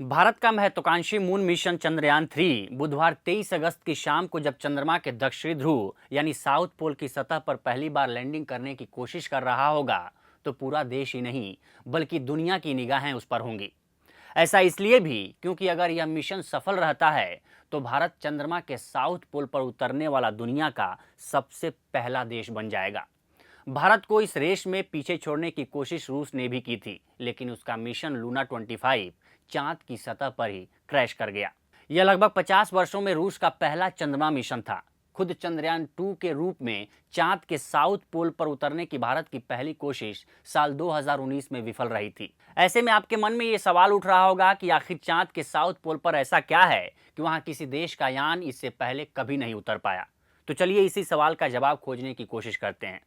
भारत का महत्वाकांक्षी moon mission Chandrayaan-3 बुधवार 23 अगस्त की शाम को जब चंद्रमा के दक्षिणी ध्रुव यानी साउथ पोल की सतह पर पहली बार लैंडिंग करने की कोशिश कर रहा होगा तो पूरा देश ही नहीं बल्कि दुनिया की निगाहें उस पर होंगी। ऐसा इसलिए भी क्योंकि अगर यह मिशन सफल रहता है तो भारत चंद्रमा के साउथ पोल पर उतरने वाला दुनिया का सबसे पहला देश बन जाएगा। भारत को इस रेस में पीछे छोड़ने की कोशिश रूस ने भी की थी, लेकिन उसका मिशन लूना 25 चांद की सतह पर ही क्रैश कर गया। यह लगभग 50 वर्षों में रूस का पहला चंद्रमा मिशन था। खुद चंद्रयान-2 के रूप में चांद के साउथ पोल पर उतरने की भारत की पहली कोशिश साल 2019 में विफल रही थी। ऐसे में आपके मन में ये सवाल उठ रहा होगा कि आखिर चांद के साउथ पोल पर ऐसा क्या है कि वहां किसी देश का यान इससे पहले कभी नहीं उतर पाया। तो चलिए इसी सवाल का जवाब खोजने की कोशिश करते हैं।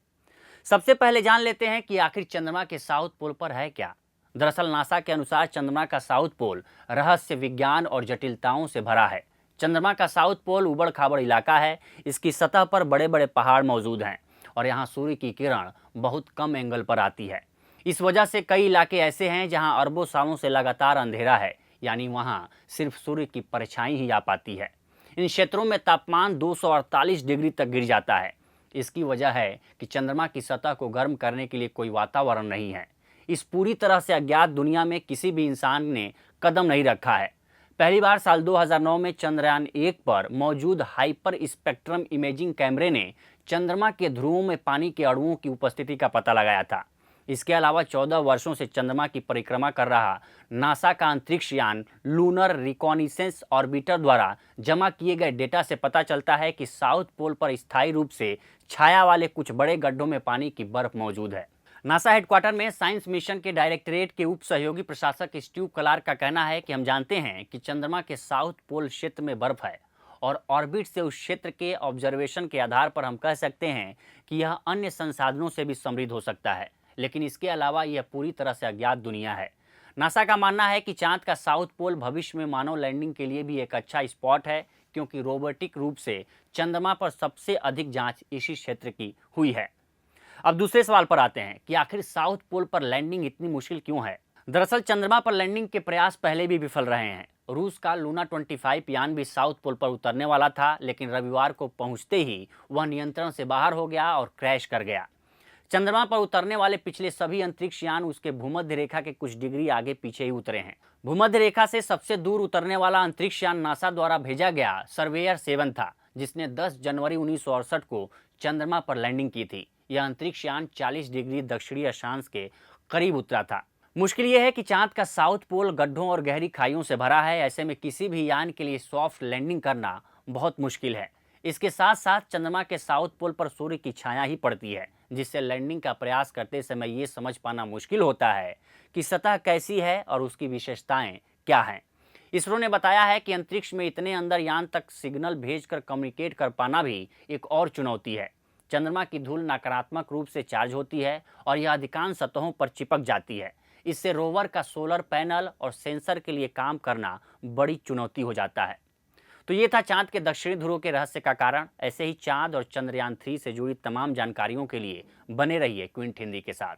सबसे पहले जान लेते हैं कि आखिर चंद्रमा के साउथ पोल पर है क्या। दरअसल नासा के अनुसार चंद्रमा का साउथ पोल रहस्य, विज्ञान और जटिलताओं से भरा है। चंद्रमा का साउथ पोल उबड़ खाबड़ इलाका है। इसकी सतह पर बड़े बड़े पहाड़ मौजूद हैं और यहाँ सूर्य की किरण बहुत कम एंगल पर आती है। इस वजह से कई इलाके ऐसे हैं जहाँ अरबों सालों से लगातार अंधेरा है, यानी वहाँ सिर्फ सूर्य की परछाई ही आ पाती है। इन क्षेत्रों में तापमान 248 डिग्री तक गिर जाता है। इसकी वजह है कि चंद्रमा की सतह को गर्म करने के लिए कोई वातावरण नहीं है। इस पूरी तरह से अज्ञात दुनिया में किसी भी इंसान ने कदम नहीं रखा है। पहली बार साल 2009 में चंद्रयान-1 पर मौजूद हाइपर स्पेक्ट्रम इमेजिंग कैमरे ने चंद्रमा के ध्रुवों में पानी के अणुओं की उपस्थिति का पता लगाया था। इसके अलावा 14 वर्षों से चंद्रमा की परिक्रमा कर रहा नासा का अंतरिक्ष यान लूनर रिकॉनिसेंस ऑर्बिटर द्वारा जमा किए गए डेटा से पता चलता है कि साउथ पोल पर स्थायी रूप से छाया वाले कुछ बड़े गड्ढों में पानी की बर्फ मौजूद है। नासा हेडक्वार्टर में साइंस मिशन के डायरेक्टरेट के उप सहयोगी प्रशासक स्टीव क्लार्क का कहना है कि हम जानते हैं कि चंद्रमा के साउथ पोल क्षेत्र में बर्फ है और ऑर्बिट से उस क्षेत्र के ऑब्जर्वेशन के आधार पर हम कह सकते हैं कि यह अन्य संसाधनों से भी समृद्ध हो सकता है, लेकिन इसके अलावा यह पूरी तरह से अज्ञात दुनिया है। नासा का मानना है कि चांद का साउथ पोल भविष्य में मानव लैंडिंग के लिए भी एक अच्छा स्पॉट है, क्योंकि रोबोटिक रूप से चंद्रमा पर सबसे अधिक जांच इसी क्षेत्र की हुई है। अब दूसरे सवाल पर आते हैं कि आखिर साउथ पोल पर लैंडिंग इतनी मुश्किल क्यों है। दरअसल चंद्रमा पर लैंडिंग के प्रयास पहले भी विफल रहे हैं। रूस का लूना 25 यान भी साउथ पोल पर उतरने वाला था, लेकिन रविवार को पहुंचते ही वह नियंत्रण से बाहर हो गया और क्रैश कर गया। चंद्रमा पर उतरने वाले पिछले सभी अंतरिक्ष यान उसके भूमध्य रेखा के कुछ डिग्री आगे पीछे ही उतरे हैं। भूमध्य रेखा से सबसे दूर उतरने वाला अंतरिक्ष यान नासा द्वारा भेजा गया सर्वेयर 7 था, जिसने 10 जनवरी 1968 को चंद्रमा पर लैंडिंग की थी। यह अंतरिक्ष यान 40 डिग्री दक्षिणी अक्षांश के करीब उतरा था। मुश्किल यह है कि चांद का साउथ पोल गड्ढों और गहरी खाइयों से भरा है। ऐसे में किसी भी यान के लिए सॉफ्ट लैंडिंग करना बहुत मुश्किल है। इसके साथ साथ चंद्रमा के साउथ पोल पर सूर्य की छाया ही पड़ती है, जिससे लैंडिंग का प्रयास करते समय ये समझ पाना मुश्किल होता है कि सतह कैसी है और उसकी विशेषताएं क्या हैं। इसरो ने बताया है कि अंतरिक्ष में इतने अंदर यान तक सिग्नल भेजकर कम्युनिकेट कर पाना भी एक और चुनौती है। चंद्रमा की धूल नकारात्मक रूप से चार्ज होती है और यह अधिकांश सतहों पर चिपक जाती है। इससे रोवर का सोलर पैनल और सेंसर के लिए काम करना बड़ी चुनौती हो जाता है। तो ये था चांद के दक्षिणी ध्रुव के रहस्य का कारण। ऐसे ही चांद और चंद्रयान-3 से जुड़ी तमाम जानकारियों के लिए बने रहिए क्विंट हिंदी के साथ।